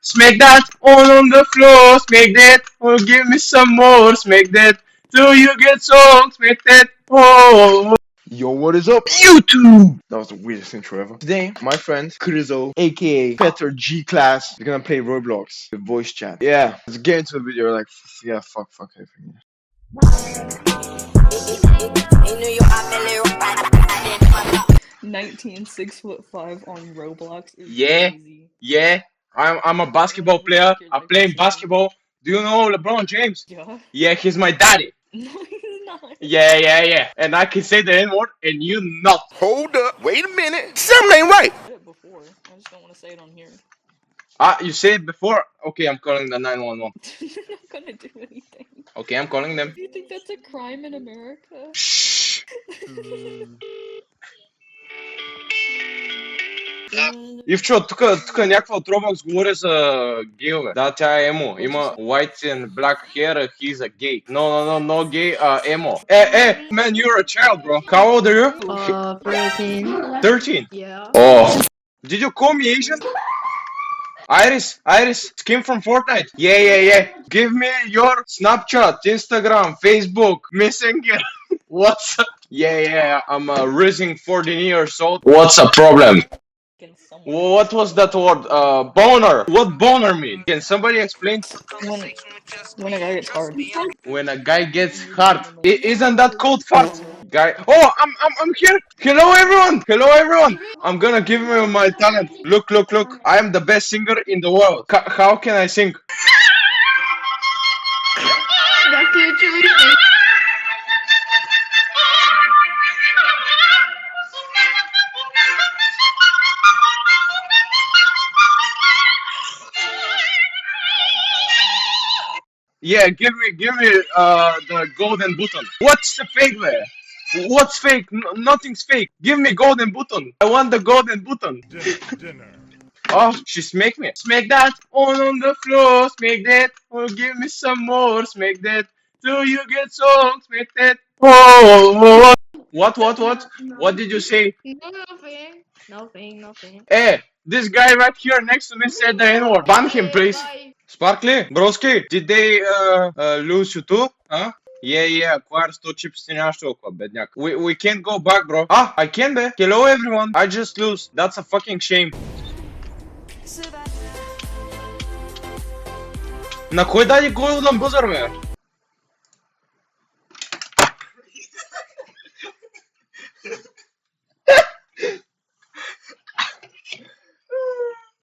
Smack that all on the floor. Smack that. Oh, give me some more. Smack that. Till you get so. Smack that. Oh. Yo, what is up, YouTube? That was the weirdest intro ever. Today, my friend Krizo, aka Petter G Class, is gonna play Roblox with voice chat. Yeah, let's get into the video. Like, yeah, fuck everything. 19 6'5" on Roblox is Yeah, crazy. yeah. I'm a basketball player. I'm playing basketball. Do you know LeBron James? Yeah. Yeah, he's my daddy. No, he's not. Yeah. And I can say the N word and you not. Hold up, wait a minute. Something ain't right. I said it before. I just don't want to say it on here. You said it before? Okay, I'm calling the 911. I'm not gonna do anything. Okay, I'm calling them. Do you think that's a crime in America? Shh. Ивчо, тук някаква от Roblox говори за гейове. Да, тя е емо. Има white and black hair, he's a gay. No gay, emo. Man, you're a child, bro. How old are you? 13. 13? Yeah. Oh. Did you call me Asian? Iris, skin from Fortnite. Yeah. Give me your Snapchat, Instagram, Facebook, Messenger. What's up? Yeah, I'm a rising 14 years old. What's the problem? What was that word? Boner. What boner mean? Can somebody explain? When a guy gets hard. When a guy gets hard. Isn't that called fart? Guy. Oh, I'm here. Hello everyone. I'm gonna give you my talent. Look. I am the best singer in the world. How can I sing? That's literally thing. Yeah, give me the golden button. What's the fake there? What's fake? Nothing's fake. Give me golden button. I want the golden button. Dinner. Oh, she smack me. Smack that all on the floor. Smack that. Oh, give me some more. Smack that till you get so. Smack that. Oh. What? What did you say? Nothing. Hey, this guy right here next to me said the N-word. Ban him, please. Bye. Sparkly, broski, did they lose you too? Huh? Yeah, acquire 100 chips нямаш толкова, бедняк. We can't go back, bro. I can be. Hello everyone. I just lose. That's a fucking shame. На кой даде голден бузър, бе?